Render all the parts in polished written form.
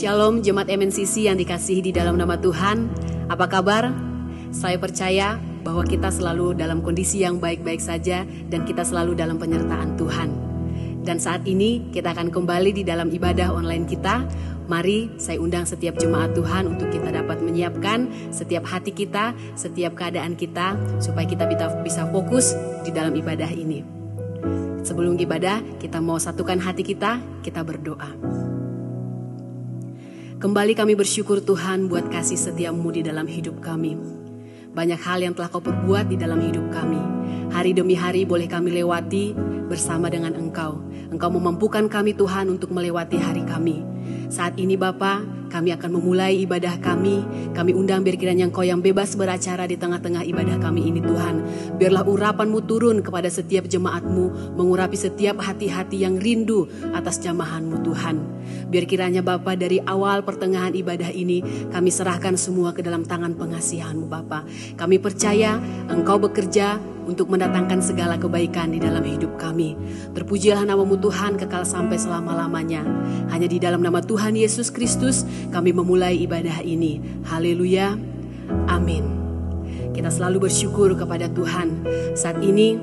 Shalom Jemaat MNCC yang dikasihi di dalam nama Tuhan. Apa kabar? Saya percaya bahwa kita selalu dalam kondisi yang baik-baik saja dan kita selalu dalam penyertaan Tuhan. Dan saat ini kita akan kembali di dalam ibadah online kita. Mari saya undang setiap jemaat Tuhan untuk kita dapat menyiapkan setiap hati kita, setiap keadaan kita, supaya kita bisa fokus di dalam ibadah ini. Sebelum ibadah, kita mau satukan hati kita berdoa. Kembali kami bersyukur Tuhan buat kasih setia-Mu di dalam hidup kami. Banyak hal yang telah Kau perbuat di dalam hidup kami. Hari demi hari boleh kami lewati bersama dengan Engkau. Engkau memampukan kami Tuhan untuk melewati hari kami. Saat ini Bapa, kami akan memulai ibadah kami. Kami undang biar kiranya Engkau yang bebas beracara di tengah-tengah ibadah kami ini Tuhan. Biarlah urapan-Mu turun kepada setiap jemaat-Mu, mengurapi setiap hati-hati yang rindu atas jamahan-Mu Tuhan. Biar kiranya Bapa dari awal pertengahan ibadah ini kami serahkan semua ke dalam tangan pengasihan-Mu Bapa. Kami percaya Engkau bekerja untuk mendatangkan segala kebaikan di dalam hidup kami. Terpujilah nama-Mu Tuhan kekal sampai selama-lamanya. Hanya di dalam nama Tuhan Yesus Kristus kami memulai ibadah ini. Haleluya. Amin. Kita selalu bersyukur kepada Tuhan. Saat ini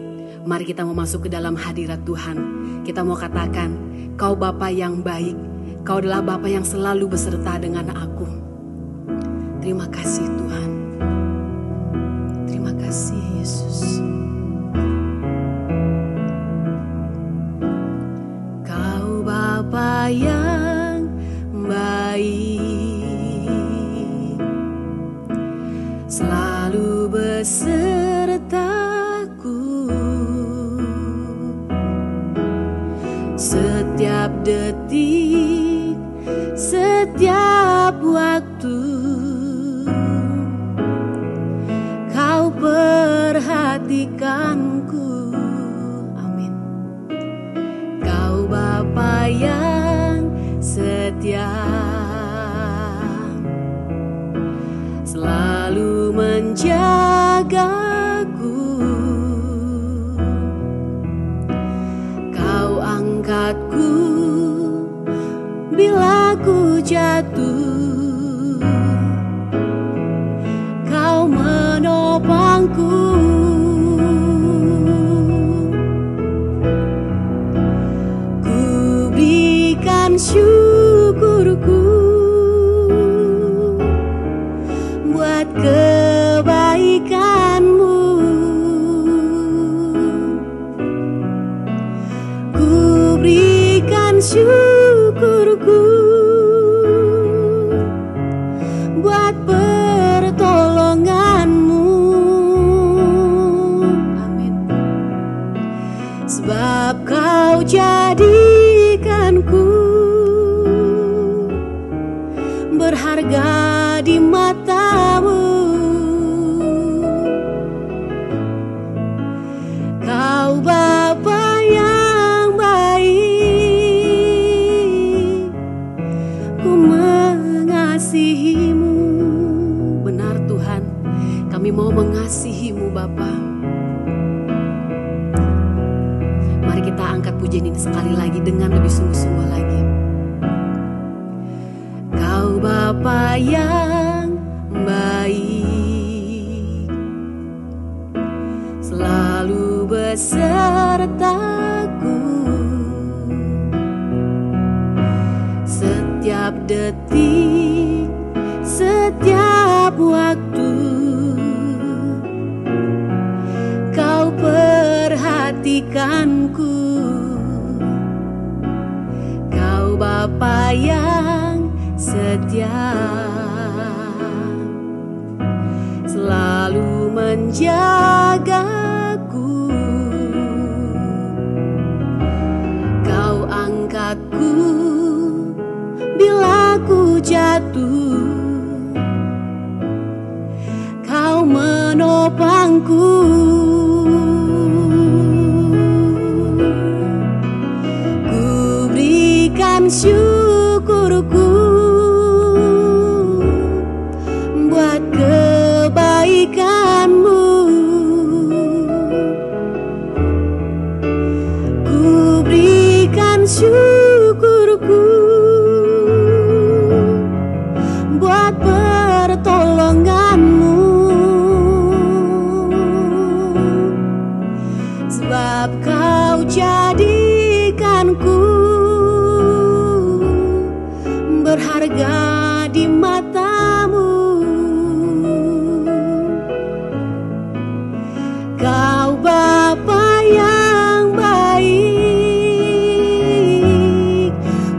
mari kita memasuki ke dalam hadirat Tuhan. Kita mau katakan, Kau Bapa yang baik. Kau adalah Bapa yang selalu beserta dengan aku. Terima kasih Tuhan. Terima kasih Yesus. Kau Bapa yang baik, selalu besertaku setiap detik, setiap waktu. Kau perhatikanku. Amin. Kau Bapa yang setia, selalu menjagaku. Kau angkatku bila ku jatuh. Kau menopangku. Ku berikan syukurku buat kebaikan-Mu. Ku berikan syukurku buat pertolongan-Mu. Amin. Sebab Kau jadikanku berharga di mata-Mu. Kau Bapa yang baik, ku mengasihi-Mu. Benar Tuhan, kami mau mengasihi-Mu Bapa. Mari kita angkat pujian ini sekali lagi dengan lebih sungguh-sungguh lagi. Kau Bapa yang baik, selalu besertaku setiap detik, setiap waktu. Kau perhatikanku. Kau Bapa yang setia, selalu menjagaku. Kau angkatku bila ku jatuh. Kau menopangku. Ku berikan syukurku buat kebaikan-Mu. Ku berikan syukurku sebab Kau jadikanku berharga di mata-Mu. Kau Bapa yang baik,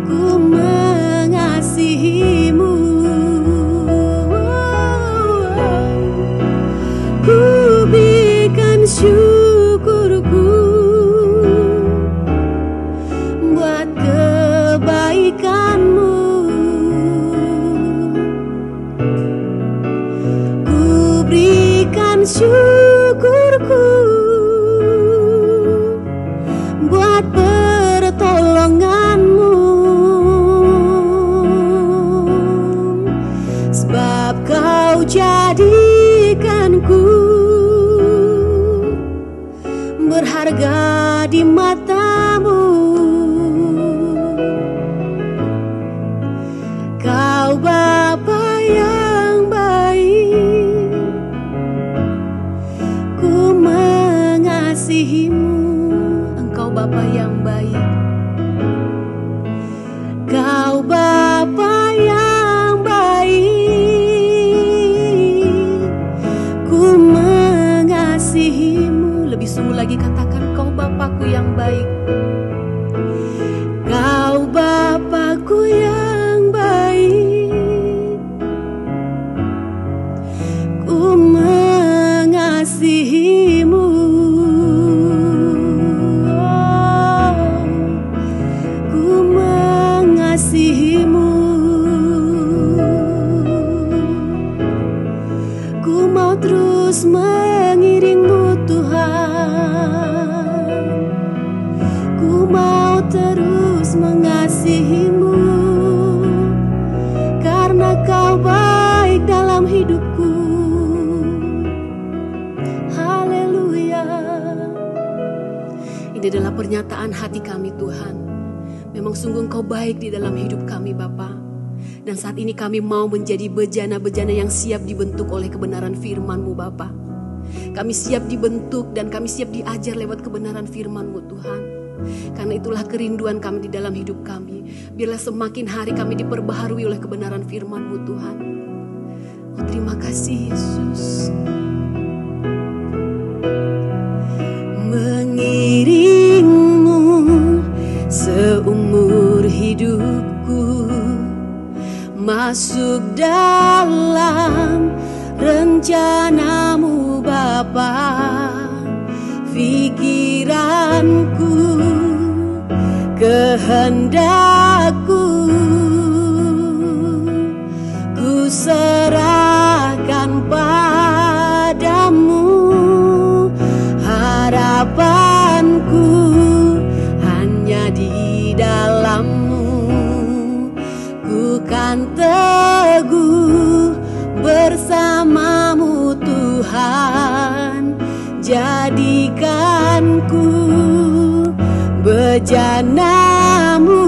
ku mengasihi-Mu. Ku berikan syukurku buat kebaikan-Mu. Ku berikan syukurku buat pertolongan-Mu, sebab Kau jadikanku berharga di mata-Mu. Kau Bapa yang baik, ku mengasihi-Mu. Engkau Bapa yang baik. Kau Bapa yang baik, ku mengasihi-Mu. Lebih sungguh lagi katakan, Kau Bapakku yang baik. Kau Bapakku yang baik, ku mengasihi-Mu. Ku mengasihi-Mu. Ku mau terus mengiring-Mu Tuhan. Ku mau terus mengasihi-Mu, karena Kau baik dalam hidupku. Haleluya. Ini adalah pernyataan hati kami Tuhan. Memang sungguh Engkau baik di dalam hidup kami Bapa. Dan saat ini kami mau menjadi bejana-bejana yang siap dibentuk oleh kebenaran firman-Mu Bapa. Kami siap dibentuk dan kami siap diajar lewat kebenaran firman-Mu Tuhan. Karena itulah kerinduan kami di dalam hidup kami. Biarlah semakin hari kami diperbaharui oleh kebenaran firman-Mu Tuhan. Oh, terima kasih Yesus. Mengiring-Mu seumur hidupku, masuk dalam rencana-Mu Bapa. Pikiranku, kehendakku, ku serahkan padamu. Harapanku hanya di dalam-Mu. Ku kan teguh bersama-Mu Tuhan. Jadikanku bejana-Mu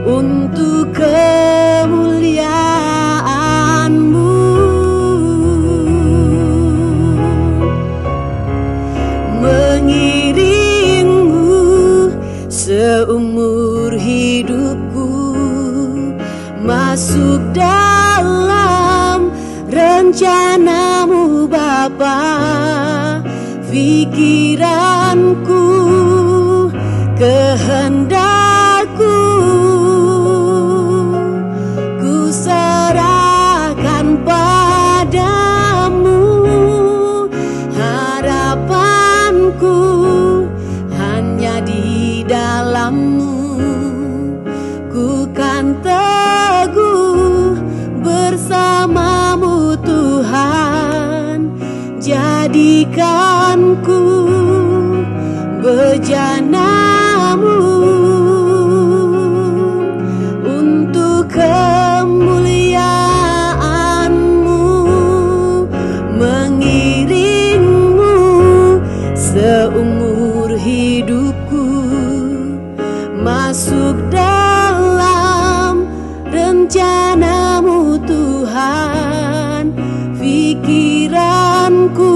untuk kemuliaan-Mu. Mengiring-Mu seumur hidupku, masuk dalam rencana-Mu Bapa. Pikiranku, kehendakku, ku serahkan padamu. Harapanku hanya di dalam-Mu. Ku kan teguh bersama-Mu Tuhan. Jadikanku bejana-Mu untuk kemuliaan-Mu. Mengiring-Mu seumur hidupku, masuk dalam rencana-Mu Tuhan. Pikiranku,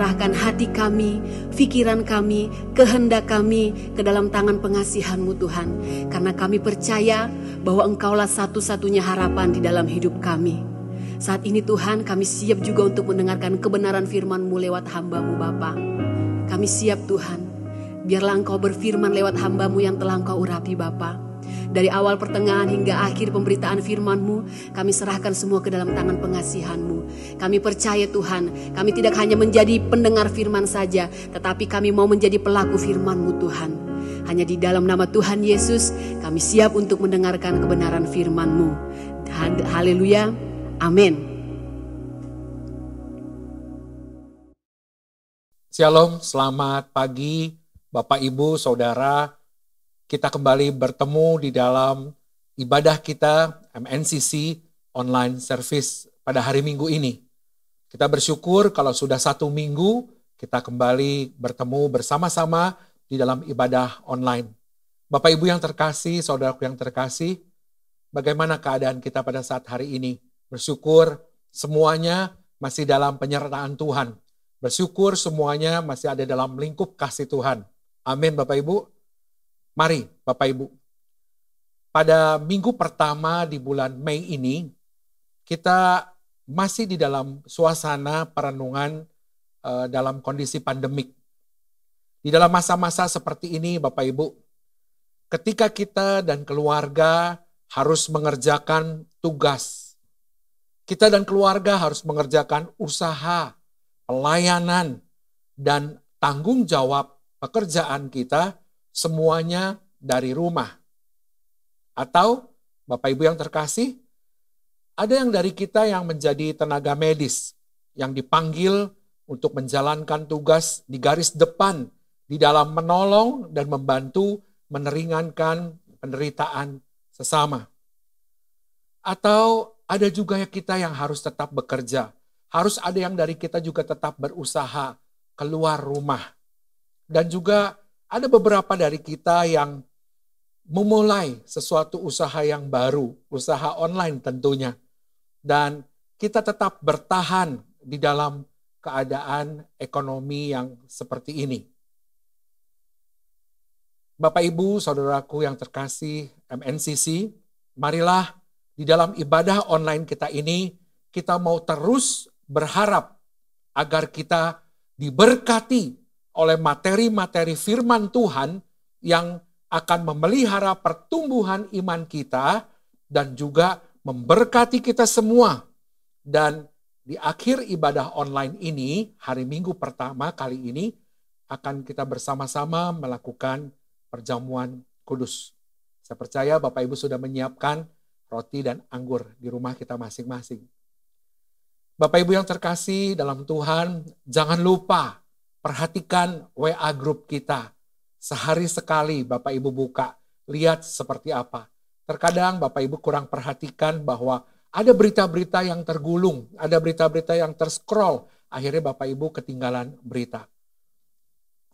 serahkan hati kami, pikiran kami, kehendak kami ke dalam tangan pengasihan-Mu Tuhan. Karena kami percaya bahwa Engkaulah satu-satunya harapan di dalam hidup kami. Saat ini Tuhan, kami siap juga untuk mendengarkan kebenaran firman-Mu lewat hamba-Mu Bapa. Kami siap Tuhan, biarlah Engkau berfirman lewat hamba-Mu yang telah Engkau urapi Bapa. Dari awal pertengahan hingga akhir pemberitaan firman-Mu, kami serahkan semua ke dalam tangan pengasihan-Mu. Kami percaya Tuhan, kami tidak hanya menjadi pendengar firman saja, tetapi kami mau menjadi pelaku firman-Mu Tuhan. Hanya di dalam nama Tuhan Yesus, kami siap untuk mendengarkan kebenaran firman-Mu. Haleluya, amin. Shalom, selamat pagi Bapak Ibu, Saudara. Kita kembali bertemu di dalam ibadah kita MNCC online service pada hari Minggu ini. Kita bersyukur kalau sudah 1 minggu kita kembali bertemu bersama-sama di dalam ibadah online. Bapak Ibu yang terkasih, saudaraku yang terkasih, bagaimana keadaan kita pada saat hari ini? Bersyukur semuanya masih dalam penyertaan Tuhan. Bersyukur semuanya masih ada dalam lingkup kasih Tuhan. Amin Bapak Ibu. Mari Bapak Ibu, pada minggu pertama di bulan Mei ini, kita masih di dalam suasana perenungan dalam kondisi pandemik. Di dalam masa-masa seperti ini Bapak Ibu, ketika kita dan keluarga harus mengerjakan tugas, kita dan keluarga harus mengerjakan usaha, pelayanan, dan tanggung jawab pekerjaan kita, semuanya dari rumah. Atau Bapak Ibu yang terkasih, ada yang dari kita yang menjadi tenaga medis, yang dipanggil untuk menjalankan tugas di garis depan, di dalam menolong dan membantu meringankan penderitaan sesama. Atau ada juga kita yang harus tetap bekerja, harus ada yang dari kita juga tetap berusaha keluar rumah. Dan juga ada beberapa dari kita yang memulai sesuatu usaha yang baru, usaha online tentunya. Dan kita tetap bertahan di dalam keadaan ekonomi yang seperti ini. Bapak Ibu, saudaraku yang terkasih MNCC, marilah di dalam ibadah online kita ini, kita mau terus berharap agar kita diberkati oleh materi-materi firman Tuhan yang akan memelihara pertumbuhan iman kita dan juga memberkati kita semua. Dan di akhir ibadah online ini, hari Minggu pertama kali ini, akan kita bersama-sama melakukan perjamuan kudus. Saya percaya Bapak Ibu sudah menyiapkan roti dan anggur di rumah kita masing-masing. Bapak Ibu yang terkasih dalam Tuhan, jangan lupa perhatikan WA grup kita. Sehari sekali Bapak Ibu buka, lihat seperti apa. Terkadang Bapak Ibu kurang perhatikan bahwa ada berita-berita yang tergulung, ada berita-berita yang terscroll. Akhirnya Bapak Ibu ketinggalan berita.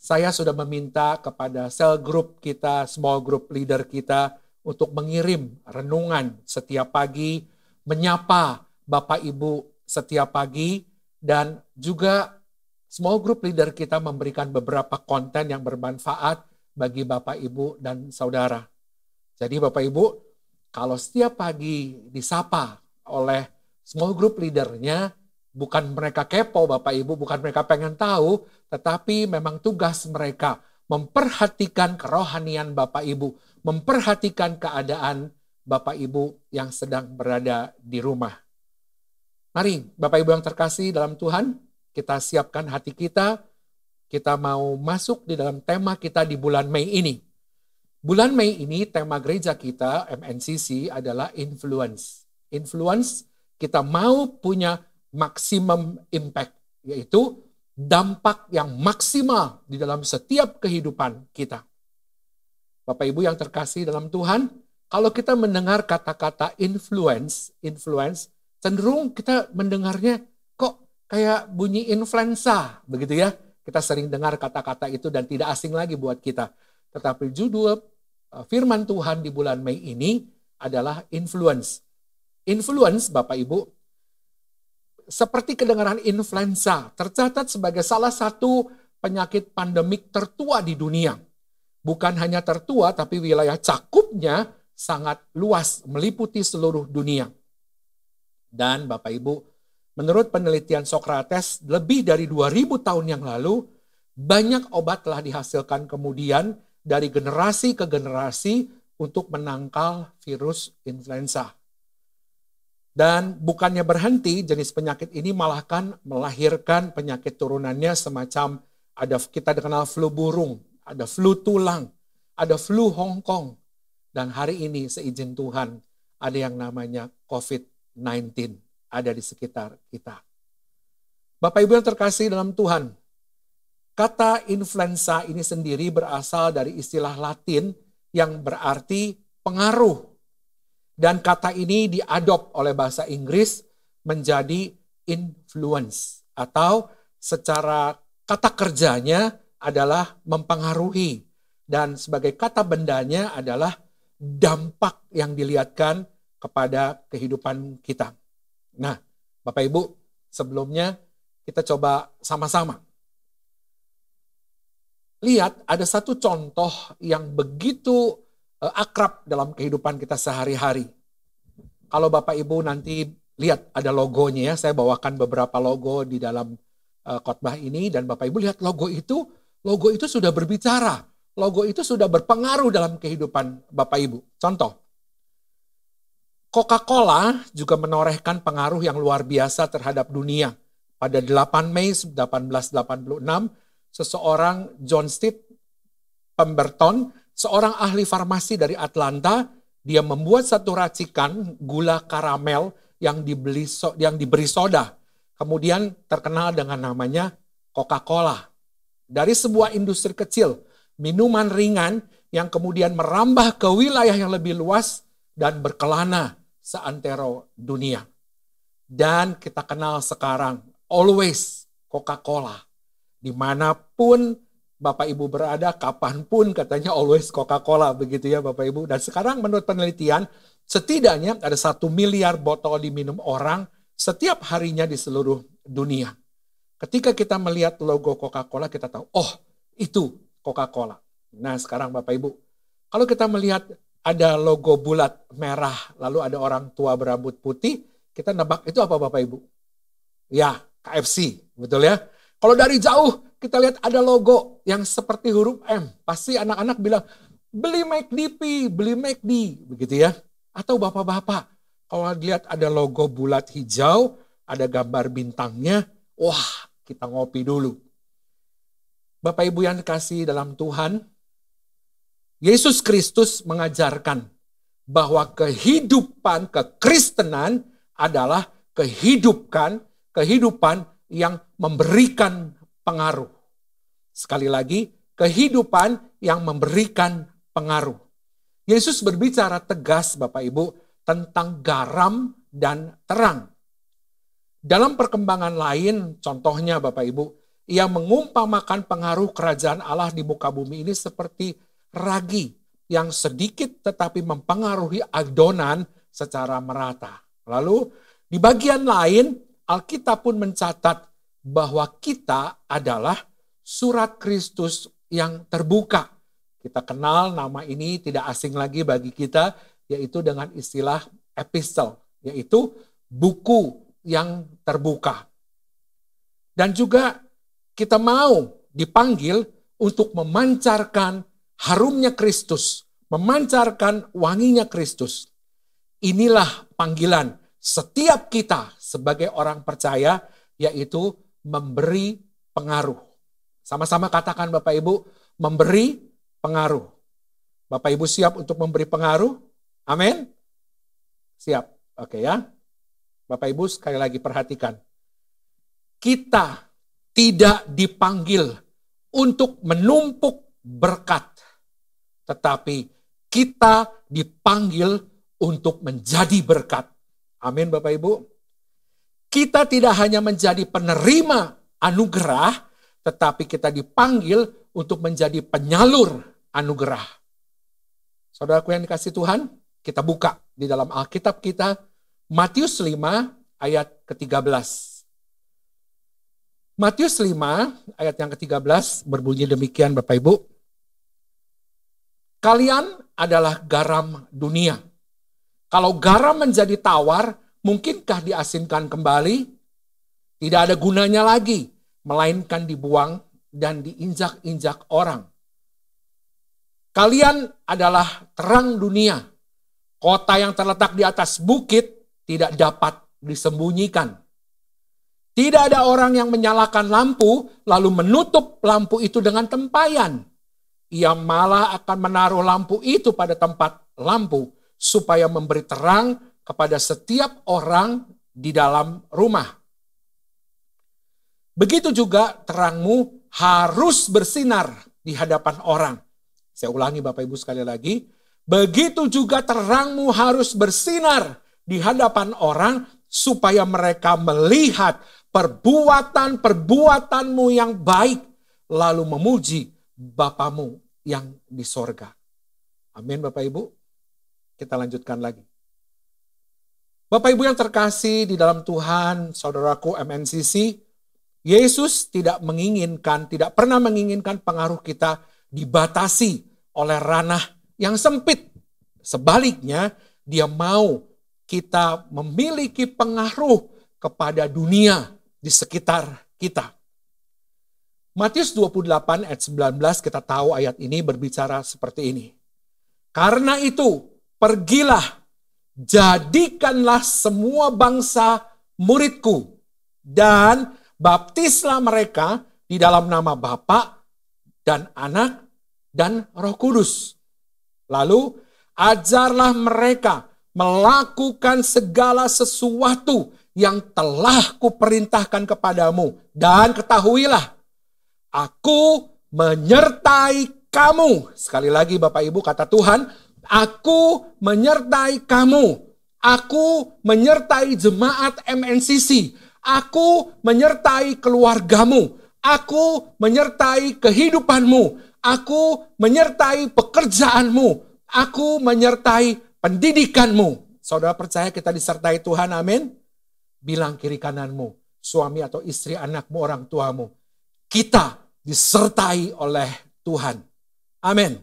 Saya sudah meminta kepada sel group kita, small group leader kita, untuk mengirim renungan setiap pagi, menyapa Bapak Ibu setiap pagi, dan juga small group leader kita memberikan beberapa konten yang bermanfaat bagi Bapak, Ibu, dan Saudara. Jadi Bapak, Ibu, kalau setiap pagi disapa oleh small group leadernya, bukan mereka kepo Bapak, Ibu, bukan mereka pengen tahu, tetapi memang tugas mereka memperhatikan kerohanian Bapak, Ibu, memperhatikan keadaan Bapak, Ibu yang sedang berada di rumah. Mari Bapak, Ibu yang terkasih dalam Tuhan, kita siapkan hati kita mau masuk di dalam tema kita di bulan Mei ini. Bulan Mei ini tema gereja kita, MNCC, adalah influence. Influence, kita mau punya maximum impact, yaitu dampak yang maksimal di dalam setiap kehidupan kita. Bapak Ibu yang terkasih dalam Tuhan, kalau kita mendengar kata-kata influence, cenderung kita mendengarnya kok kayak bunyi influenza, begitu ya. Kita sering dengar kata-kata itu dan tidak asing lagi buat kita. Tetapi judul firman Tuhan di bulan Mei ini adalah influence. Influence, Bapak Ibu, seperti kedengaran influenza, tercatat sebagai salah satu penyakit pandemik tertua di dunia. Bukan hanya tertua, tapi wilayah cakupnya sangat luas, meliputi seluruh dunia. Dan Bapak Ibu, menurut penelitian Socrates, lebih dari 2000 tahun yang lalu, banyak obat telah dihasilkan kemudian dari generasi ke generasi untuk menangkal virus influenza. Dan bukannya berhenti, jenis penyakit ini malah kan melahirkan penyakit turunannya semacam kita kenal flu burung, ada flu tulang, ada flu Hongkong. Dan hari ini seizin Tuhan ada yang namanya COVID-19 ada di sekitar kita. Bapak Ibu yang terkasih dalam Tuhan, kata influenza ini sendiri berasal dari istilah Latin yang berarti pengaruh. Dan kata ini diadop oleh bahasa Inggris menjadi influence. Atau secara kata kerjanya adalah mempengaruhi. Dan sebagai kata bendanya adalah dampak yang dilihatkan kepada kehidupan kita. Nah, Bapak Ibu, sebelumnya kita coba sama-sama. Lihat, ada satu contoh yang begitu akrab dalam kehidupan kita sehari-hari. Kalau Bapak Ibu nanti lihat ada logonya ya, saya bawakan beberapa logo di dalam khotbah ini, dan Bapak Ibu lihat logo itu sudah berbicara. Logo itu sudah berpengaruh dalam kehidupan Bapak Ibu. Contoh, Coca-Cola juga menorehkan pengaruh yang luar biasa terhadap dunia. Pada 8 Mei 1886, seseorang John Stitt Pemberton, seorang ahli farmasi dari Atlanta, dia membuat satu racikan gula karamel yang diberi soda. Kemudian terkenal dengan namanya Coca-Cola. Dari sebuah industri kecil, minuman ringan yang kemudian merambah ke wilayah yang lebih luas dan berkelana seantero dunia. Dan kita kenal sekarang, always Coca-Cola. Dimanapun Bapak Ibu berada, kapanpun katanya always Coca-Cola, begitu ya Bapak Ibu. Dan sekarang menurut penelitian, setidaknya ada 1 miliar botol diminum orang setiap harinya di seluruh dunia. Ketika kita melihat logo Coca-Cola, kita tahu, oh itu Coca-Cola. Nah sekarang Bapak Ibu, kalau kita melihat ada logo bulat merah, lalu ada orang tua berambut putih, kita nebak itu apa Bapak Ibu? Ya, KFC, betul ya? Kalau dari jauh kita lihat ada logo yang seperti huruf M, pasti anak-anak bilang, beli McD, beli McD, begitu ya. Atau bapak-bapak, kalau lihat ada logo bulat hijau, ada gambar bintangnya, wah kita ngopi dulu. Bapak Ibu yang dikasihi dalam Tuhan, Yesus Kristus mengajarkan bahwa kehidupan kekristenan adalah kehidupan yang memberikan pengaruh. Sekali lagi, kehidupan yang memberikan pengaruh. Yesus berbicara tegas Bapak Ibu tentang garam dan terang. Dalam perkembangan lain, contohnya Bapak Ibu, ia mengumpamakan pengaruh kerajaan Allah di muka bumi ini seperti ragi yang sedikit tetapi mempengaruhi adonan secara merata. Lalu di bagian lain, Alkitab pun mencatat bahwa kita adalah surat Kristus yang terbuka. Kita kenal nama ini tidak asing lagi bagi kita, yaitu dengan istilah epistle, yaitu buku yang terbuka. Dan juga kita mau dipanggil untuk memancarkan harumnya Kristus, memancarkan wanginya Kristus. Inilah panggilan setiap kita sebagai orang percaya, yaitu memberi pengaruh. Sama-sama katakan Bapak Ibu, memberi pengaruh. Bapak Ibu siap untuk memberi pengaruh? Amin? Siap. Oke ya. Bapak Ibu sekali lagi perhatikan. Kita tidak dipanggil untuk menumpuk berkat. Tetapi kita dipanggil untuk menjadi berkat. Amin Bapak Ibu. Kita tidak hanya menjadi penerima anugerah, tetapi kita dipanggil untuk menjadi penyalur anugerah. Saudaraku yang dikasihi Tuhan, kita buka di dalam Alkitab kita, Matius 5 ayat ke-13. Matius 5 ayat yang ke-13 berbunyi demikian Bapak Ibu. Kalian adalah garam dunia. Kalau garam menjadi tawar, mungkinkah diasinkan kembali? Tidak ada gunanya lagi, melainkan dibuang dan diinjak-injak orang. Kalian adalah terang dunia. Kota yang terletak di atas bukit tidak dapat disembunyikan. Tidak ada orang yang menyalakan lampu, lalu menutup lampu itu dengan tempayan. Ia malah akan menaruh lampu itu pada tempat lampu, supaya memberi terang kepada setiap orang di dalam rumah. Begitu juga terangmu harus bersinar di hadapan orang. Saya ulangi Bapak Ibu sekali lagi. Begitu juga terangmu harus bersinar di hadapan orang, supaya mereka melihat perbuatan-perbuatanmu yang baik, lalu memuji Bapamu yang di sorga. Amin Bapak Ibu. Kita lanjutkan lagi. Bapak Ibu yang terkasih di dalam Tuhan, saudaraku MNCC, Yesus tidak pernah menginginkan pengaruh kita dibatasi oleh ranah yang sempit. Sebaliknya, dia mau kita memiliki pengaruh kepada dunia di sekitar kita. Matius 28 ayat 19 kita tahu ayat ini berbicara seperti ini. Karena itu, pergilah, jadikanlah semua bangsa muridku, dan baptislah mereka di dalam nama Bapa dan Anak dan Roh Kudus. Lalu, ajarlah mereka melakukan segala sesuatu yang telah kuperintahkan kepadamu. Dan ketahuilah, aku menyertai kamu. Sekali lagi Bapak Ibu, kata Tuhan, aku menyertai kamu. Aku menyertai jemaat MNCC. Aku menyertai keluargamu. Aku menyertai kehidupanmu. Aku menyertai pekerjaanmu. Aku menyertai pendidikanmu. Saudara percaya kita disertai Tuhan, amin? Bilang kiri kananmu, suami atau istri, anakmu, orang tuamu, kita disertai oleh Tuhan. Amin.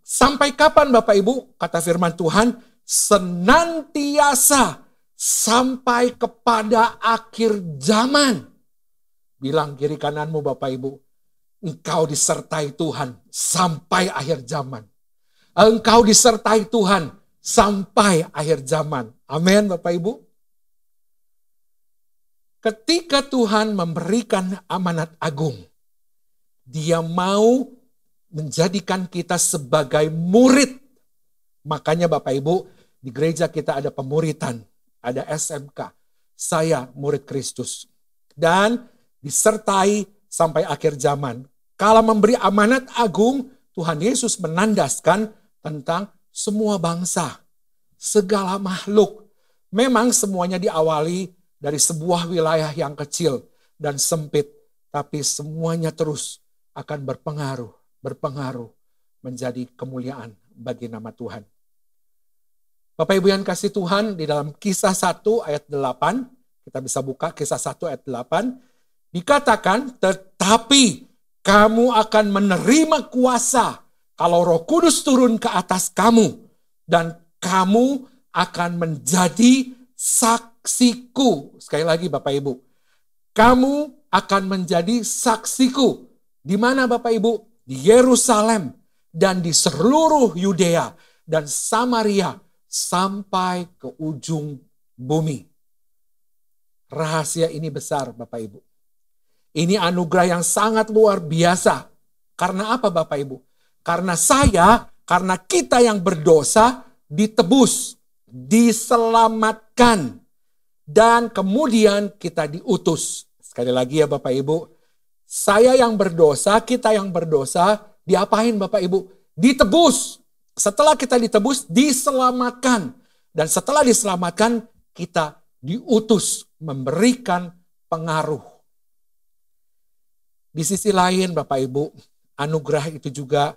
Sampai kapan Bapak Ibu? Kata firman Tuhan, senantiasa sampai kepada akhir zaman. Bilang kiri kananmu Bapak Ibu, engkau disertai Tuhan sampai akhir zaman. Engkau disertai Tuhan sampai akhir zaman. Amin Bapak Ibu. Ketika Tuhan memberikan amanat agung, Dia mau menjadikan kita sebagai murid. Makanya Bapak Ibu, di gereja kita ada pemuritan, ada SMK. Saya murid Kristus. Dan disertai sampai akhir zaman. Kalau memberi amanat agung, Tuhan Yesus menandaskan tentang semua bangsa, segala makhluk. Memang semuanya diawali dari sebuah wilayah yang kecil dan sempit, tapi semuanya terus akan berpengaruh menjadi kemuliaan bagi nama Tuhan. Bapak Ibu yang kasih Tuhan, di dalam Kisah 1 ayat 8, kita bisa buka Kisah 1 ayat 8, dikatakan, tetapi kamu akan menerima kuasa kalau Roh Kudus turun ke atas kamu, dan kamu akan menjadi saksiku. Sekali lagi Bapak Ibu, kamu akan menjadi saksiku. Di mana Bapak Ibu? Di Yerusalem dan di seluruh Yudea dan Samaria sampai ke ujung bumi. Rahasia ini besar Bapak Ibu. Ini anugerah yang sangat luar biasa. Karena apa Bapak Ibu? Karena karena kita yang berdosa ditebus, diselamatkan, dan kemudian kita diutus. Sekali lagi ya Bapak Ibu, saya yang berdosa, kita yang berdosa, diapain Bapak Ibu? Ditebus. Setelah kita ditebus, diselamatkan. Dan setelah diselamatkan, kita diutus memberikan pengaruh. Di sisi lain Bapak Ibu, anugerah itu juga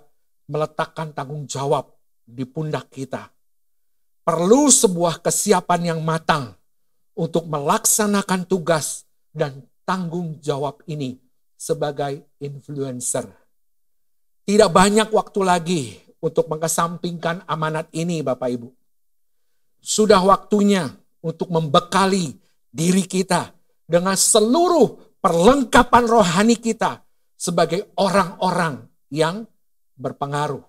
meletakkan tanggung jawab di pundak kita. Perlu sebuah kesiapan yang matang untuk melaksanakan tugas dan tanggung jawab ini sebagai influencer. Tidak banyak waktu lagi untuk mengesampingkan amanat ini, Bapak Ibu. Sudah waktunya untuk membekali diri kita dengan seluruh perlengkapan rohani kita sebagai orang-orang yang berpengaruh.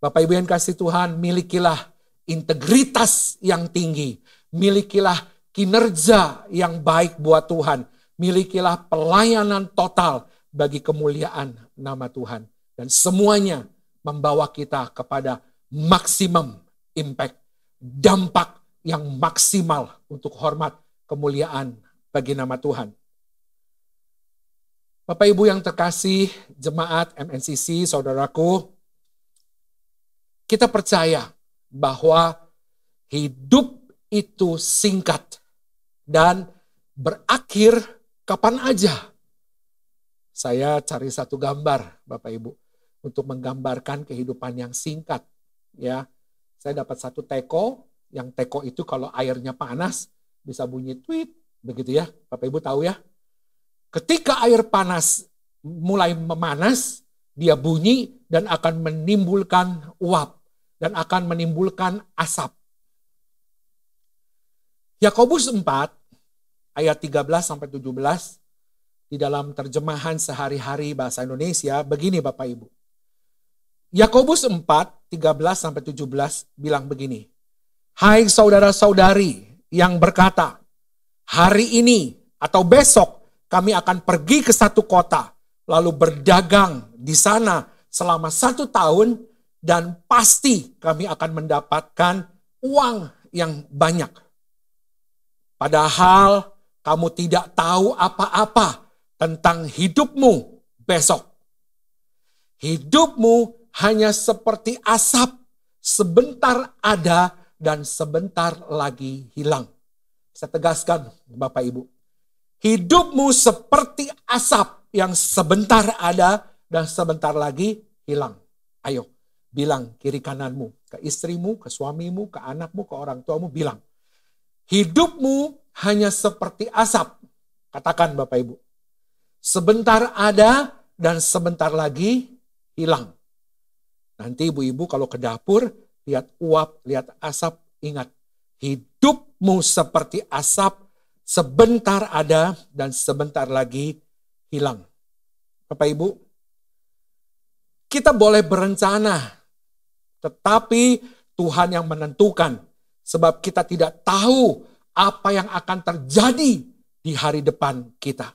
Bapak Ibu yang kasih Tuhan, milikilah integritas yang tinggi, milikilah kinerja yang baik buat Tuhan, milikilah pelayanan total bagi kemuliaan nama Tuhan. Dan semuanya membawa kita kepada maksimum impact, dampak yang maksimal untuk hormat kemuliaan bagi nama Tuhan. Bapak Ibu yang terkasih, jemaat MNCC, saudaraku, kita percaya bahwa hidup itu singkat dan berakhir kapan aja. Saya cari satu gambar, Bapak Ibu, untuk menggambarkan kehidupan yang singkat. Ya, saya dapat satu teko, yang teko itu kalau airnya panas bisa bunyi tweet, begitu ya, Bapak Ibu tahu ya. Ketika air panas mulai memanas, dia bunyi dan akan menimbulkan uap dan akan menimbulkan asap. Yakobus 4 ayat 13-17 di dalam terjemahan sehari-hari bahasa Indonesia begini Bapak Ibu. Yakobus 4 13-17 bilang begini. Hai saudara-saudari yang berkata, hari ini atau besok kami akan pergi ke satu kota, lalu berdagang di sana selama 1 tahun, dan pasti kami akan mendapatkan uang yang banyak. Padahal kamu tidak tahu apa-apa tentang hidupmu besok. Hidupmu hanya seperti asap, sebentar ada dan sebentar lagi hilang. Saya tegaskan Bapak Ibu. Hidupmu seperti asap yang sebentar ada dan sebentar lagi hilang. Ayo, bilang kiri kananmu, ke istrimu, ke suamimu, ke anakmu, ke orang tuamu, bilang. Hidupmu hanya seperti asap. Katakan Bapak Ibu. Sebentar ada dan sebentar lagi hilang. Nanti ibu-ibu kalau ke dapur, lihat uap, lihat asap, ingat. Hidupmu seperti asap, sebentar ada dan sebentar lagi hilang. Bapak Ibu, kita boleh berencana, tetapi Tuhan yang menentukan. Sebab kita tidak tahu apa yang akan terjadi di hari depan kita.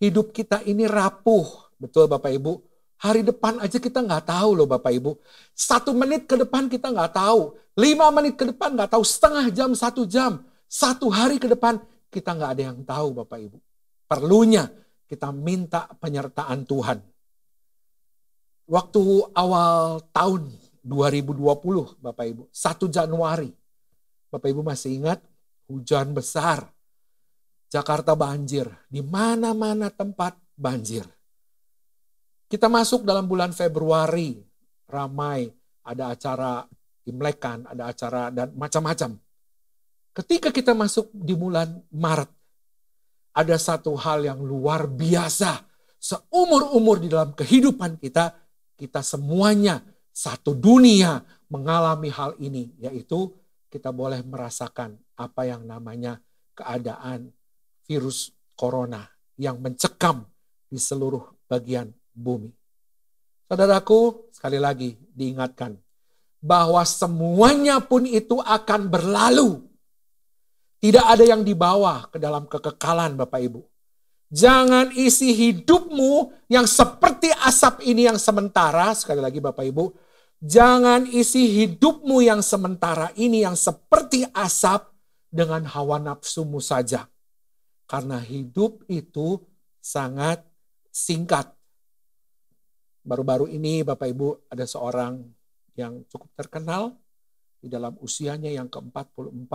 Hidup kita ini rapuh. Betul Bapak Ibu. Hari depan aja kita nggak tahu loh Bapak Ibu. 1 menit ke depan kita nggak tahu. 5 menit ke depan nggak tahu. Setengah jam, 1 jam. 1 hari ke depan kita nggak ada yang tahu Bapak Ibu. Perlunya kita minta penyertaan Tuhan. Waktu awal tahun 2020 Bapak Ibu, 1 Januari. Bapak Ibu masih ingat hujan besar. Jakarta banjir, di mana-mana tempat banjir. Kita masuk dalam bulan Februari, ramai, ada acara Imlekan, ada acara dan macam-macam. Ketika kita masuk di bulan Maret, ada satu hal yang luar biasa. Seumur-umur di dalam kehidupan kita, kita semuanya satu dunia mengalami hal ini, yaitu kita boleh merasakan apa yang namanya keadaan virus corona yang mencekam di seluruh bagian bumi. Saudaraku, sekali lagi diingatkan bahwa semuanya pun itu akan berlalu. Tidak ada yang dibawa ke dalam kekekalan Bapak Ibu. Jangan isi hidupmu yang seperti asap ini yang sementara, sekali lagi Bapak Ibu, jangan isi hidupmu yang sementara ini yang seperti asap dengan hawa nafsumu saja. Karena hidup itu sangat singkat. Baru-baru ini Bapak Ibu ada seorang yang cukup terkenal di dalam usianya yang ke-44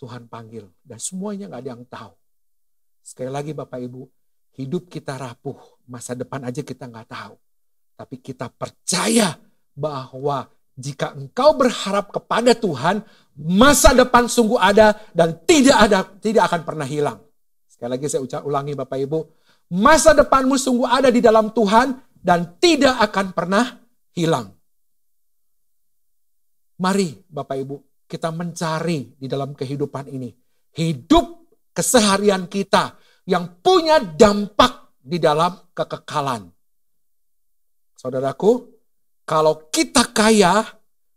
Tuhan panggil. Dan semuanya gak ada yang tahu. Sekali lagi Bapak Ibu, hidup kita rapuh. Masa depan aja kita gak tahu. Tapi kita percaya bahwa jika engkau berharap kepada Tuhan, masa depan sungguh ada dan tidak akan pernah hilang. Sekali lagi saya ulangi Bapak Ibu. Masa depanmu sungguh ada di dalam Tuhan dan tidak akan pernah hilang. Mari Bapak Ibu, kita mencari di dalam kehidupan ini. Hidup keseharian kita yang punya dampak di dalam kekekalan. Saudaraku, kalau kita kaya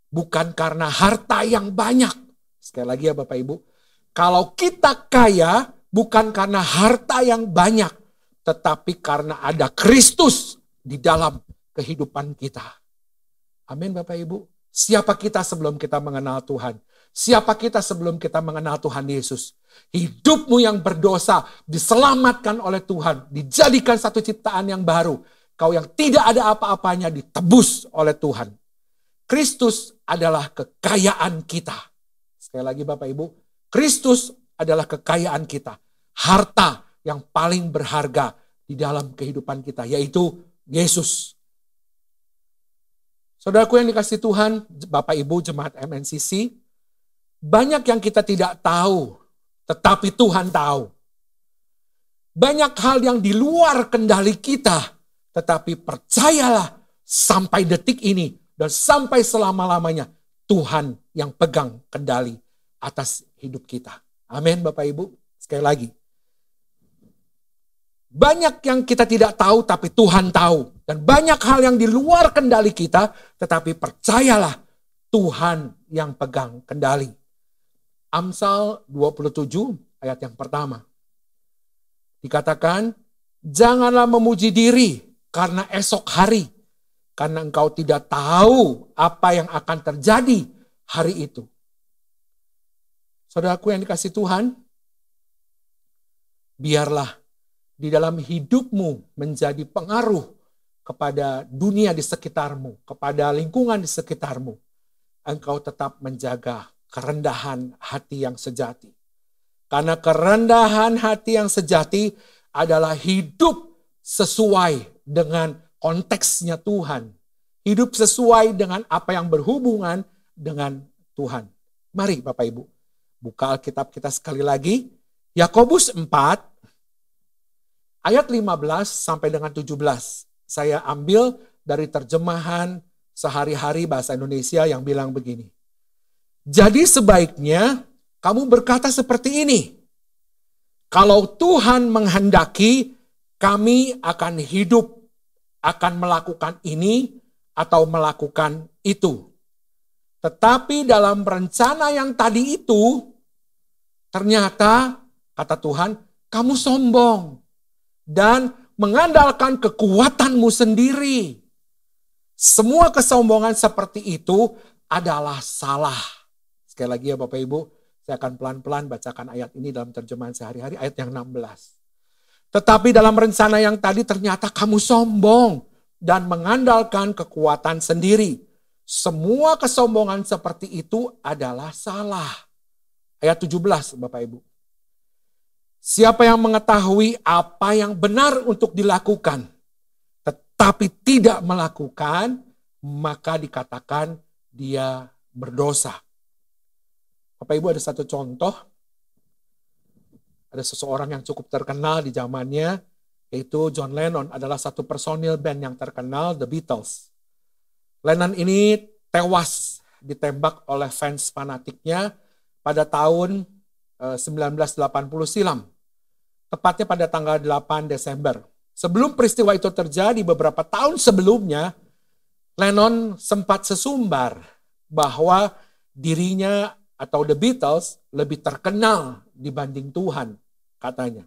bukan karena harta yang banyak. Sekali lagi ya Bapak Ibu. Kalau kita kaya bukan karena harta yang banyak. Tetapi karena ada Kristus di dalam kehidupan kita. Amin Bapak Ibu. Siapa kita sebelum kita mengenal Tuhan? Siapa kita sebelum kita mengenal Tuhan Yesus? Hidupmu yang berdosa diselamatkan oleh Tuhan. Dijadikan satu ciptaan yang baru. Kau yang tidak ada apa-apanya ditebus oleh Tuhan. Kristus adalah kekayaan kita. Sekali lagi Bapak Ibu. Kristus adalah kekayaan kita. Harta yang paling berharga di dalam kehidupan kita. Yaitu Yesus. Saudaraku yang dikasihi Tuhan, Bapak Ibu Jemaat MNCC, banyak yang kita tidak tahu, tetapi Tuhan tahu. Banyak hal yang di luar kendali kita, tetapi percayalah sampai detik ini dan sampai selama-lamanya Tuhan yang pegang kendali atas hidup kita. Amin Bapak Ibu. Sekali lagi. Banyak yang kita tidak tahu tapi Tuhan tahu. Dan banyak hal yang di luar kendali kita, tetapi percayalah Tuhan yang pegang kendali. Amsal 27 ayat yang pertama. Dikatakan, janganlah memuji diri karena esok hari. Karena engkau tidak tahu apa yang akan terjadi hari itu. Saudaraku yang dikasihi Tuhan, biarlah di dalam hidupmu menjadi pengaruh kepada dunia di sekitarmu, kepada lingkungan di sekitarmu. Engkau tetap menjaga kerendahan hati yang sejati. Karena kerendahan hati yang sejati adalah hidup sesuai dengan konteksnya Tuhan. Hidup sesuai dengan apa yang berhubungan dengan Tuhan. Mari Bapak Ibu, buka Alkitab kita sekali lagi. Yakobus 4, ayat 15 sampai dengan 17. Saya ambil dari terjemahan sehari-hari bahasa Indonesia yang bilang begini. Jadi sebaiknya kamu berkata seperti ini. Kalau Tuhan menghendaki, kami akan hidup, akan melakukan ini atau melakukan itu. Tetapi dalam rencana yang tadi itu, ternyata, kata Tuhan, kamu sombong dan mengandalkan kekuatanmu sendiri. Semua kesombongan seperti itu adalah salah. Sekali lagi ya Bapak Ibu, saya akan pelan-pelan bacakan ayat ini dalam terjemahan sehari-hari, ayat yang 16. Tetapi dalam rencana yang tadi ternyata kamu sombong dan mengandalkan kekuatan sendiri. Semua kesombongan seperti itu adalah salah. Ayat 17 Bapak Ibu. Siapa yang mengetahui apa yang benar untuk dilakukan, tetapi tidak melakukan, maka dikatakan dia berdosa. Bapak Ibu, ada satu contoh. Ada seseorang yang cukup terkenal di zamannya, yaitu John Lennon adalah satu personil band yang terkenal, The Beatles. Lennon ini tewas ditembak oleh fans fanatiknya pada tahun 1980 silam. Tepatnya pada tanggal 8 Desember. Sebelum peristiwa itu terjadi beberapa tahun sebelumnya, Lennon sempat sesumbar bahwa dirinya atau The Beatles lebih terkenal dibanding Tuhan, katanya.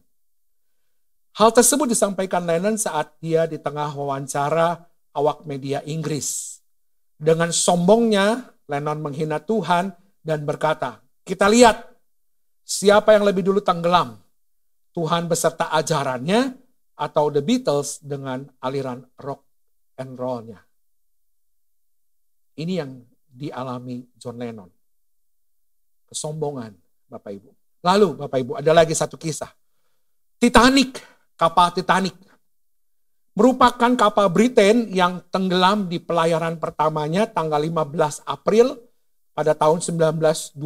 Hal tersebut disampaikan Lennon saat dia di tengah wawancara awak media Inggris. Dengan sombongnya, Lennon menghina Tuhan dan berkata, kita lihat siapa yang lebih dulu tenggelam. Tuhan beserta ajarannya atau The Beatles dengan aliran rock and roll-nya. Ini yang dialami John Lennon. Kesombongan, Bapak Ibu. Lalu Bapak Ibu, ada lagi satu kisah. Titanic, kapal Titanic. Merupakan kapal Britain yang tenggelam di pelayaran pertamanya tanggal 15 April pada tahun 1912.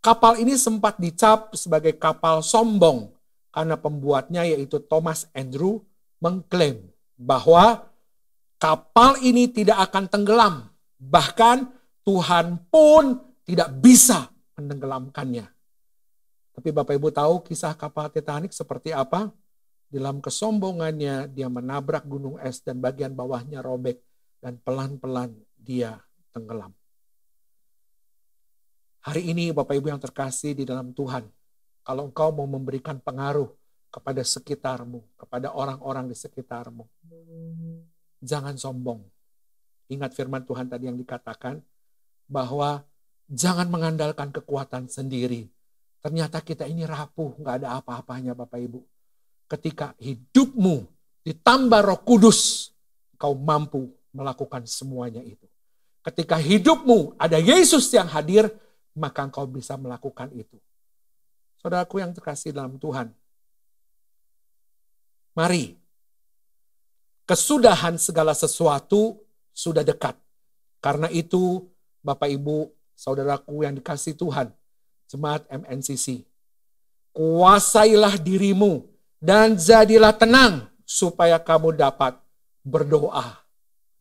Kapal ini sempat dicap sebagai kapal sombong karena pembuatnya yaitu Thomas Andrew mengklaim bahwa kapal ini tidak akan tenggelam. Bahkan Tuhan pun tidak bisa menenggelamkannya. Tapi Bapak Ibu tahu kisah kapal Titanic seperti apa? Dalam kesombongannya dia menabrak gunung es dan bagian bawahnya robek dan pelan-pelan dia tenggelam. Hari ini Bapak Ibu yang terkasih di dalam Tuhan, kalau engkau mau memberikan pengaruh kepada sekitarmu, kepada orang-orang di sekitarmu, jangan sombong. Ingat firman Tuhan tadi yang dikatakan, bahwa jangan mengandalkan kekuatan sendiri. Ternyata kita ini rapuh, gak ada apa-apanya Bapak Ibu. Ketika hidupmu ditambah Roh Kudus, kau mampu melakukan semuanya itu. Ketika hidupmu ada Yesus yang hadir, maka engkau bisa melakukan itu. Saudaraku yang terkasih dalam Tuhan, mari, kesudahan segala sesuatu sudah dekat. Karena itu, Bapak Ibu, saudaraku yang dikasih Tuhan, Jemaat MNCC, kuasailah dirimu dan jadilah tenang supaya kamu dapat berdoa.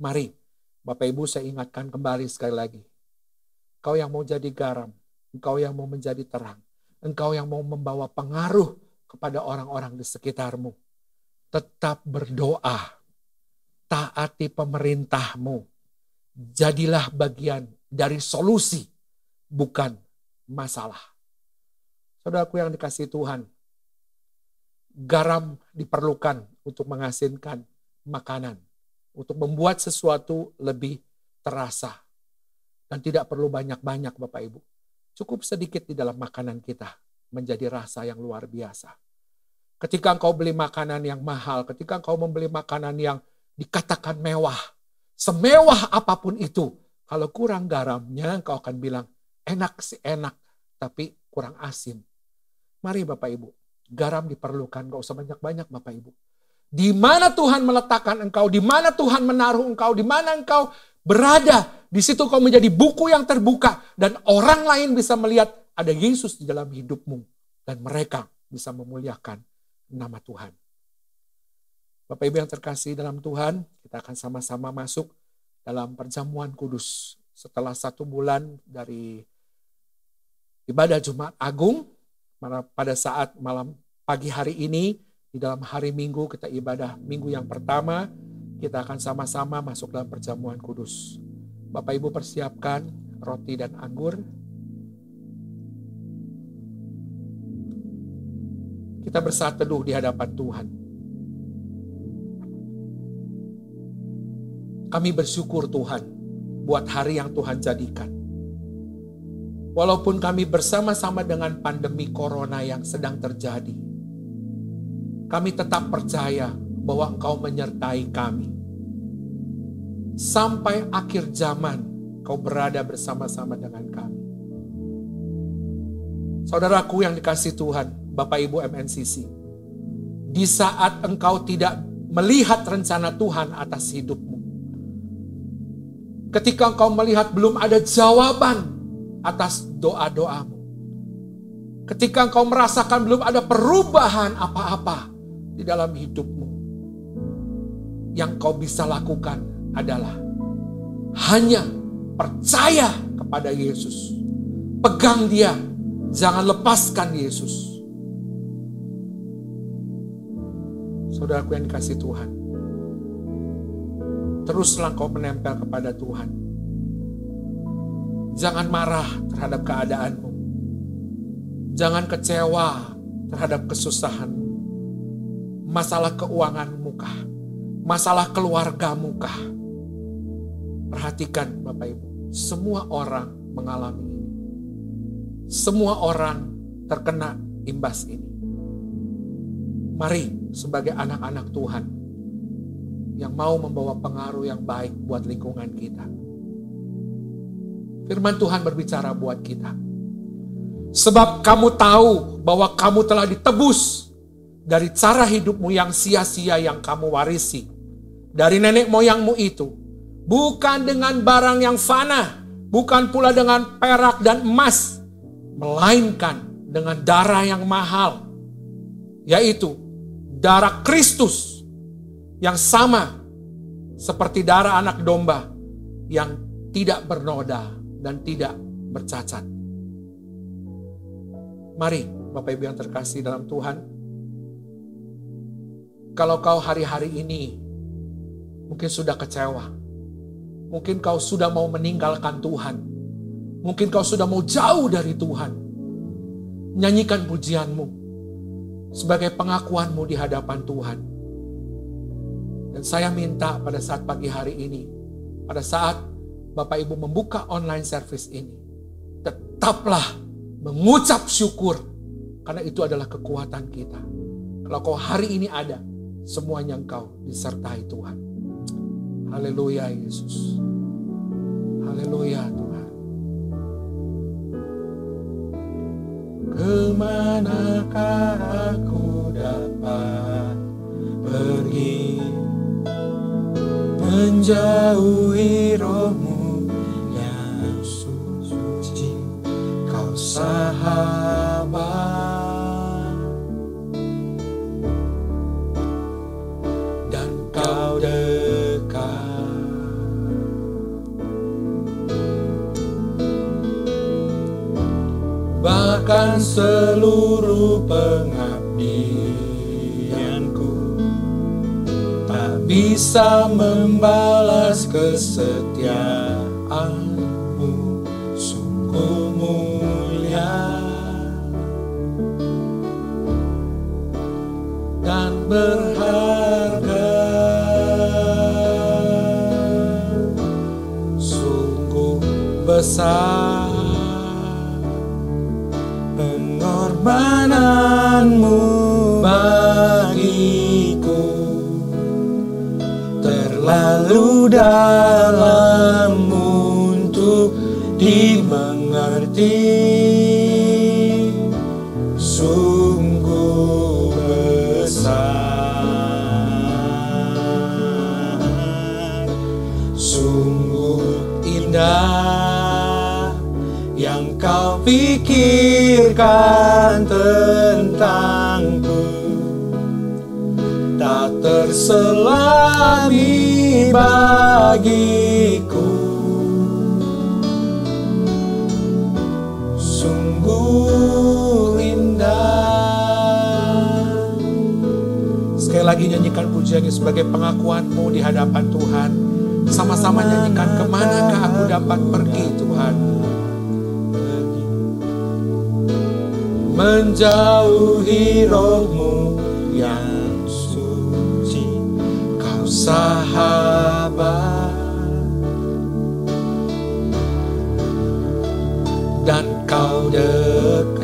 Mari, Bapak Ibu, saya ingatkan kembali sekali lagi. Engkau yang mau jadi garam, engkau yang mau menjadi terang, engkau yang mau membawa pengaruh kepada orang-orang di sekitarmu. Tetap berdoa, taati pemerintahmu, jadilah bagian dari solusi, bukan masalah. Saudaraku yang dikasihi Tuhan, garam diperlukan untuk mengasinkan makanan, untuk membuat sesuatu lebih terasa. Dan tidak perlu banyak-banyak Bapak Ibu. Cukup sedikit di dalam makanan kita menjadi rasa yang luar biasa. Ketika engkau beli makanan yang mahal, ketika engkau membeli makanan yang dikatakan mewah, semewah apapun itu, kalau kurang garamnya engkau akan bilang, enak sih enak, tapi kurang asin. Mari Bapak Ibu, garam diperlukan, gak usah banyak-banyak Bapak Ibu. Di mana Tuhan meletakkan engkau, di mana Tuhan menaruh engkau, di mana engkau berada, di situ kau menjadi buku yang terbuka dan orang lain bisa melihat ada Yesus di dalam hidupmu dan mereka bisa memuliakan nama Tuhan. Bapak Ibu yang terkasih dalam Tuhan, kita akan sama-sama masuk dalam perjamuan kudus setelah 1 bulan dari ibadah Jumat Agung. Pada saat malam pagi hari ini, di dalam hari Minggu kita ibadah minggu yang pertama, kita akan sama-sama masuk dalam perjamuan kudus. Bapak Ibu persiapkan roti dan anggur. Kita bersatu teduh di hadapan Tuhan. Kami bersyukur Tuhan buat hari yang Tuhan jadikan. Walaupun kami bersama-sama dengan pandemi corona yang sedang terjadi, kami tetap percaya bahwa Engkau menyertai kami. Sampai akhir zaman, Kau berada bersama-sama dengan kami. Saudaraku yang dikasihi Tuhan, Bapak Ibu MNCC, di saat engkau tidak melihat rencana Tuhan atas hidupmu, ketika engkau melihat belum ada jawaban atas doa-doamu, ketika engkau merasakan belum ada perubahan apa-apa di dalam hidupmu, yang kau bisa lakukan adalah hanya percaya kepada Yesus. Pegang Dia, jangan lepaskan Yesus. Saudaraku yang dikasihi Tuhan, teruslah kau menempel kepada Tuhan. Jangan marah terhadap keadaanmu. Jangan kecewa terhadap kesusahanmu. Masalah keuanganmu kah? Masalah keluargamu kah? Perhatikan Bapak Ibu, semua orang mengalami ini. Semua orang terkena imbas ini. Mari sebagai anak-anak Tuhan yang mau membawa pengaruh yang baik buat lingkungan kita. Firman Tuhan berbicara buat kita. Sebab kamu tahu bahwa kamu telah ditebus dari cara hidupmu yang sia-sia yang kamu warisi dari nenek moyangmu itu. Bukan dengan barang yang fana, bukan pula dengan perak dan emas, melainkan dengan darah yang mahal, yaitu darah Kristus yang sama seperti darah anak domba yang tidak bernoda dan tidak bercacat. Mari Bapak Ibu yang terkasih dalam Tuhan, kalau kau hari-hari ini mungkin sudah kecewa, mungkin kau sudah mau meninggalkan Tuhan, mungkin kau sudah mau jauh dari Tuhan, nyanyikan pujianmu sebagai pengakuanmu di hadapan Tuhan. Dan saya minta pada saat pagi hari ini, pada saat Bapak Ibu membuka online service ini, tetaplah mengucap syukur, karena itu adalah kekuatan kita. Kalau kau hari ini ada, semuanya engkau disertai Tuhan. Haleluya Yesus. Haleluya Tuhan. Kemanakah aku dapat pergi, menjauhi roh-Mu yang suci, Kau sahabat, dan Kau dekat. Bahkan seluruh pengabdianku tak bisa membalas kesetiaan-Mu, sungguh mulia dan berharga, sungguh besar pengorbanan-Mu bagiku, terlalu dalam untuk dimengerti, sungguh besar, sungguh indah yang Kau pikirkan tentangku, tak terselami bagiku, sungguh indah. Sekali lagi nyanyikan pujiannya sebagai pengakuan-Mu di hadapan Tuhan. Sama-sama nyanyikan, kemanakah aku dapat pergi Tuhan, menjauhi roh-Mu yang suci, Kau sahabat, dan Kau dekat.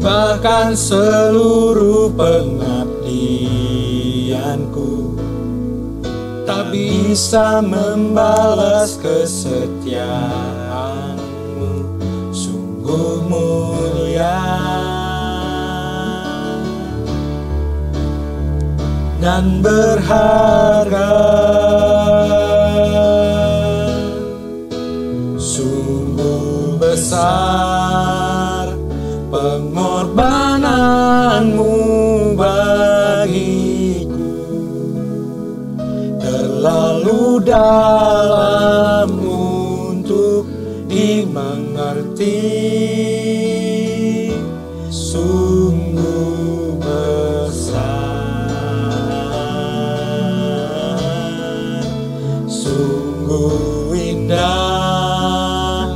Bahkan seluruh pengabdianku tak bisa membalas kesetiaan-Mu, sungguh mulia dan berharga, sungguh besar pengorbanan-Mu bagiku, terlalu dalam untuk dimengerti, sungguh besar, sungguh indah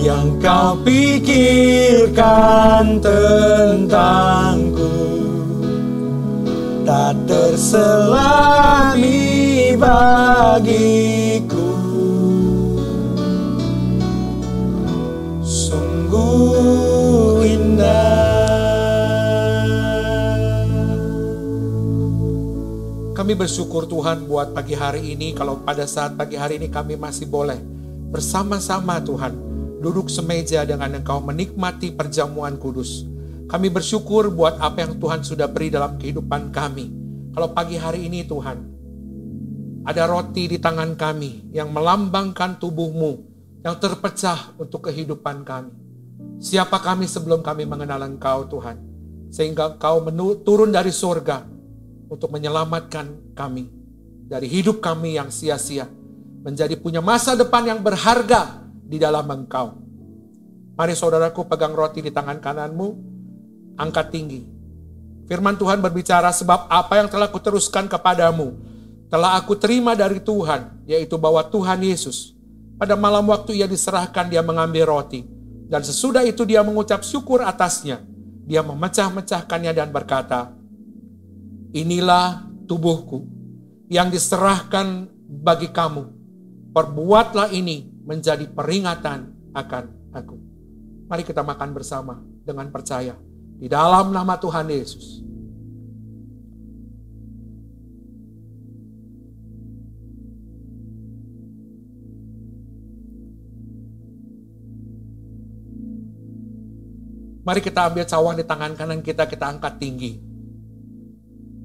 yang Kau pikirkan tentangku, tak terselami bagiku, sungguh indah. Kami bersyukur Tuhan buat pagi hari ini, kalau pada saat pagi hari ini kami masih boleh bersama-sama Tuhan, duduk semeja dengan Engkau menikmati perjamuan kudus. Kami bersyukur buat apa yang Tuhan sudah beri dalam kehidupan kami. Kalau pagi hari ini Tuhan, Ada roti di tangan kami yang melambangkan tubuh-Mu yang terpecah untuk kehidupan kami. Siapa kami sebelum kami mengenal Engkau, Tuhan, sehingga Engkau turun dari surga untuk menyelamatkan kami dari hidup kami yang sia-sia, menjadi punya masa depan yang berharga di dalam Engkau. Mari saudaraku pegang roti di tangan kananmu, angkat tinggi. Firman Tuhan berbicara, sebab apa yang telah kuteruskan kepadamu telah aku terima dari Tuhan, yaitu bahwa Tuhan Yesus pada malam waktu ia diserahkan, dia mengambil roti, dan sesudah itu dia mengucap syukur atasnya. Dia memecah-mecahkannya dan berkata, inilah tubuhku yang diserahkan bagi kamu. Perbuatlah ini menjadi peringatan akan aku. Mari kita makan bersama dengan percaya di dalam nama Tuhan Yesus. Mari kita ambil cawan di tangan kanan kita angkat tinggi.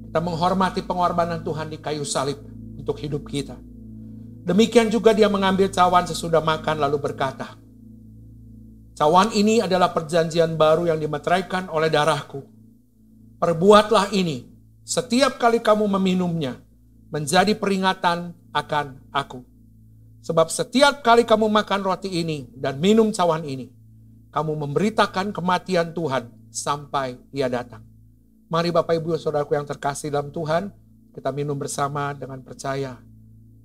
Kita menghormati pengorbanan Tuhan di kayu salib untuk hidup kita. Demikian juga dia mengambil cawan sesudah makan lalu berkata, cawan ini adalah perjanjian baru yang dimeteraikan oleh darahku. Perbuatlah ini setiap kali kamu meminumnya menjadi peringatan akan aku. Sebab setiap kali kamu makan roti ini dan minum cawan ini, kamu memberitakan kematian Tuhan sampai ia datang. Mari Bapak Ibu Saudaraku yang terkasih dalam Tuhan, kita minum bersama dengan percaya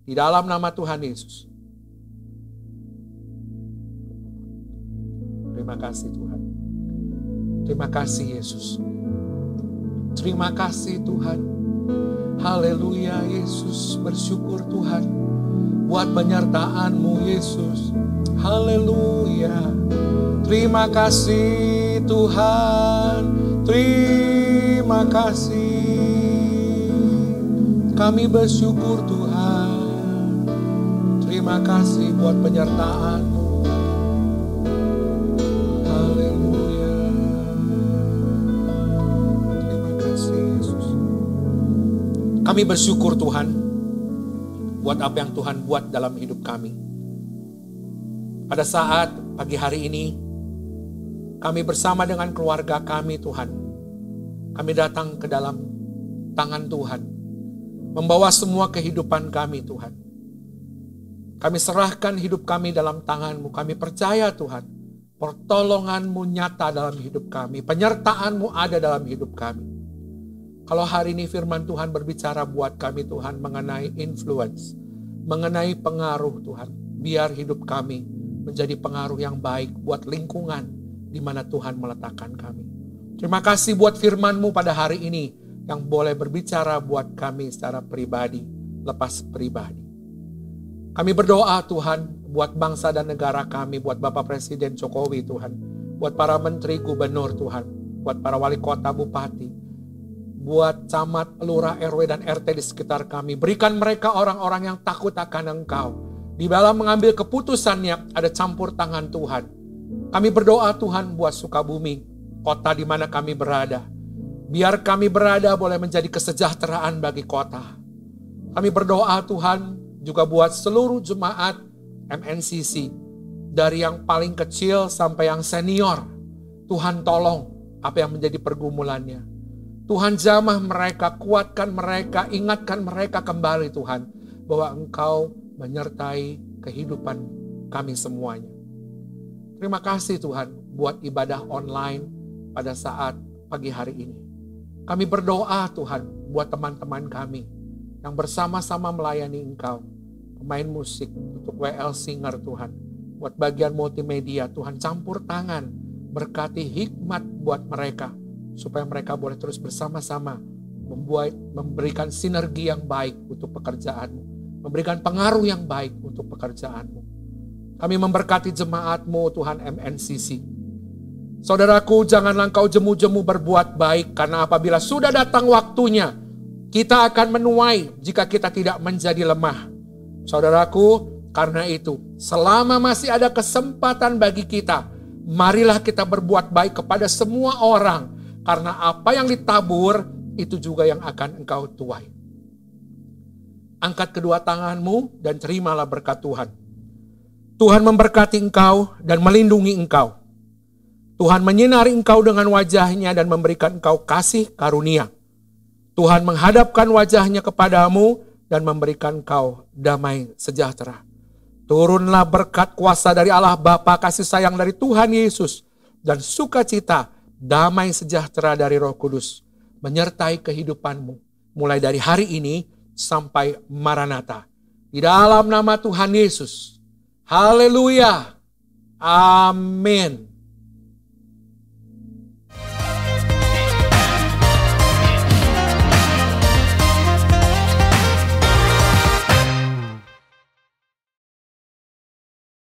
di dalam nama Tuhan Yesus. Terima kasih Tuhan. Terima kasih Yesus. Terima kasih Tuhan. Haleluya Yesus, bersyukur Tuhan buat penyertaan-Mu Yesus. Haleluya. Terima kasih Tuhan, terima kasih. Kami bersyukur Tuhan. Terima kasih buat penyertaan-Mu. Haleluya. Terima kasih Yesus. Kami bersyukur Tuhan buat apa yang Tuhan buat dalam hidup kami. Pada saat pagi hari ini, kami bersama dengan keluarga kami Tuhan, kami datang ke dalam tangan Tuhan, membawa semua kehidupan kami Tuhan. Kami serahkan hidup kami dalam tangan-Mu, kami percaya Tuhan, pertolongan-Mu nyata dalam hidup kami, penyertaan-Mu ada dalam hidup kami. Kalau hari ini firman Tuhan berbicara buat kami Tuhan mengenai influence, mengenai pengaruh Tuhan, biar hidup kami menjadi pengaruh yang baik buat lingkungan di mana Tuhan meletakkan kami. Terima kasih buat firman-Mu pada hari ini yang boleh berbicara buat kami secara pribadi, lepas pribadi. Kami berdoa Tuhan buat bangsa dan negara kami, buat Bapak Presiden Jokowi Tuhan, buat para menteri gubernur Tuhan, buat para wali kota bupati, buat camat, lurah, RW dan RT di sekitar kami. Berikan mereka orang-orang yang takut akan Engkau. Di dalam mengambil keputusannya ada campur tangan Tuhan. Kami berdoa Tuhan buat Sukabumi, kota di mana kami berada. Biar kami berada boleh menjadi kesejahteraan bagi kota. Kami berdoa Tuhan juga buat seluruh jemaat MNCC. Dari yang paling kecil sampai yang senior. Tuhan tolong apa yang menjadi pergumulannya. Tuhan jamah mereka, kuatkan mereka, ingatkan mereka kembali Tuhan. Bahwa Engkau menyertai kehidupan kami semuanya. Terima kasih Tuhan buat ibadah online pada saat pagi hari ini. Kami berdoa Tuhan buat teman-teman kami yang bersama-sama melayani Engkau. Pemain musik untuk WL Singer Tuhan. Buat bagian multimedia Tuhan campur tangan. Berkati hikmat buat mereka. Supaya mereka boleh terus bersama-sama memberikan sinergi yang baik untuk pekerjaan-Mu. Memberikan pengaruh yang baik untuk pekerjaan-Mu. Kami memberkati jemaat-Mu Tuhan MNCC. Saudaraku, janganlah engkau jemu-jemu berbuat baik, karena apabila sudah datang waktunya, kita akan menuai jika kita tidak menjadi lemah. Saudaraku, karena itu, selama masih ada kesempatan bagi kita, marilah kita berbuat baik kepada semua orang, karena apa yang ditabur, itu juga yang akan engkau tuai. Angkat kedua tanganmu dan terimalah berkat Tuhan. Tuhan memberkati engkau dan melindungi engkau. Tuhan menyinari engkau dengan wajahnya dan memberikan engkau kasih karunia. Tuhan menghadapkan wajahnya kepadamu dan memberikan engkau damai sejahtera. Turunlah berkat kuasa dari Allah Bapa, kasih sayang dari Tuhan Yesus, dan sukacita, damai sejahtera dari Roh Kudus menyertai kehidupanmu mulai dari hari ini sampai Maranatha. Di dalam nama Tuhan Yesus. Haleluya. Amin.